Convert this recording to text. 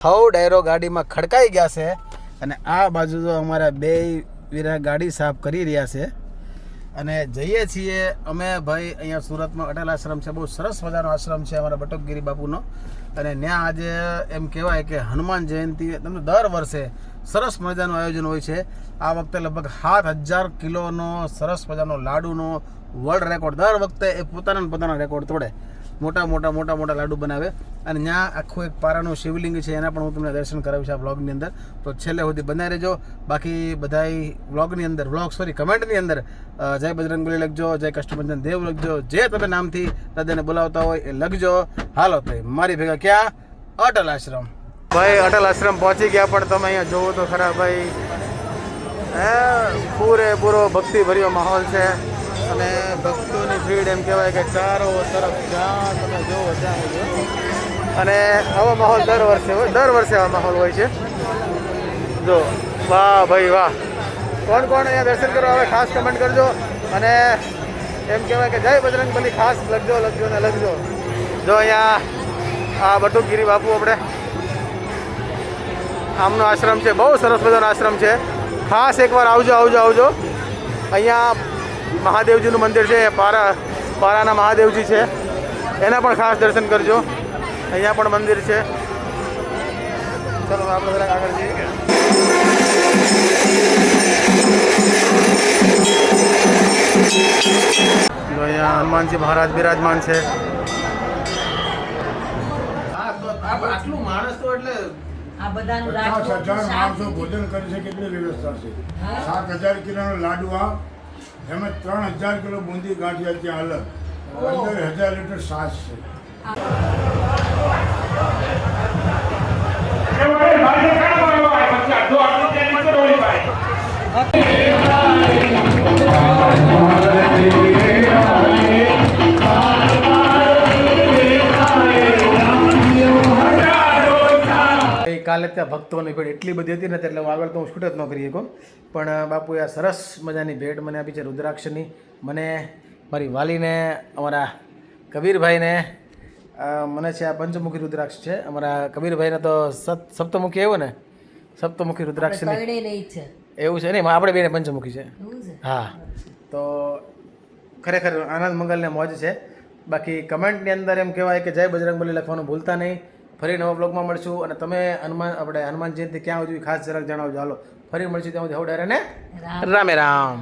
હવ ડાયરો ગાડીમાં ખડકાઈ ગયા છે અને આ બાજુ તો અમારા બે વીરા ગાડી સાફ કરી રહ્યા છે અને જઈએ છીએ અમે ભાઈ અહીંયા સુરતમાં અટલ આશ્રમ છે, બહુ સરસ મજાનો આશ્રમ છે અમારા બટુકગીરી બાપુનો. અને ત્યાં આજે એમ કહેવાય કે હનુમાન જયંતિ તમને દર વર્ષે સરસ મજાનું આયોજન હોય છે. આ વખતે લગભગ 7000 કિલોનો સરસ મજાનો લાડુનો વર્લ્ડ રેકોર્ડ દર વખતે એ પોતાના રેકોર્ડ તોડે. મોટા લાડુ બનાવે અને ત્યાં આખું એક પારાનું શિવલિંગ છે, એના પણ હું તમને દર્શન કરાવીશ આ વ્લોગની અંદર. તો છેલ્લે સુધી બનાવી રહેજો. બાકી બધાય કમેન્ટની અંદર જય બજરંગબલી લખજો, જય કષ્ટભંજન દેવ લખજો, જે તમે નામથી દાદાને બોલાવતા હોય એ લખજો. હાલો ભાઈ મારી ભેગા ક્યાં અટલ આશ્રમ. ભાઈ અટલ આશ્રમ પહોંચી ગયા, પણ તમે અહીંયા જોવો તો ખરા ભાઈ પૂરેપૂરો ભક્તિભર્યો માહોલ છે અને ભક્તોની ભીડ એમ કહેવાય કે ચારો તરફ જ્યાં તમે જોવો ત્યાં. અને આવો માહોલ દર વર્ષે આવો માહોલ હોય છે. જો વાહ ભાઈ વાહ, કોણ અહીંયા દર્શન કરવા આવે ખાસ કમેન્ટ કરજો અને એમ કહેવાય કે જય બજરંગબલી ખાસ લખજો. જો અહીંયા આ બટુકગીરી બાપુ આપણે આમનો આશ્રમ છે, બહુ સરસ મજાનો આશ્રમ છે. ખાસ એકવાર આવજો. અહીંયા મહાદેવજીનું મંદિર છે, પારાના મહાદેવજી છે, એના પણ ખાસ દર્શન કરજો. અહીંયા પણ મંદિર છે. ચલો આપણે જરાક આગળ જઈએ. તો અહીંયા હનુમાનજી મહારાજ બિરાજમાન છે. આટલું માણસ તો એટલે આ બધાનું 50,000 માણસો ભોજન કરી શકે એટલી વ્યવસ્થા છે. 7,000 કિલોનો લાડવા, એમાં 3,000 કિલો બુંદી ગાંઠિયા ત્યાં અલગ, 15,000 લીટર છાશ છે. કાલે ત્યાં ભક્તોની ભીડ એટલી બધી હતી ને એટલે આગળ તો હું શૂટ જ ન કરી શકું. પણ બાપુએ આ સરસ મજાની ભેટ મને આપી છે રુદ્રાક્ષની. મને મારી વાલીને, અમારા કબીરભાઈને મને છે આ પંચમુખી રુદ્રાક્ષ છે. અમારા કબીરભાઈને તો સપ્તમુખી આવ્યો ને, સપ્તમુખી રુદ્રાક્ષની એવું છે નહીં, આપણે બેને પંચમુખી છે. હા, તો ખરેખર આનંદ મંગલને મોજ છે. બાકી કમેન્ટની અંદર એમ કહેવાય કે જય બજરંગબલી લખવાનું ભૂલતા નહીં. ફરી નવા બ્લોગમાં મળશું અને તમે હનુમાન જયંતિ ક્યાં ઉજવી ખાસ જરાક જણાવજો. હાલો ફરી મળશું ત્યાં સુધી. રામે રામ.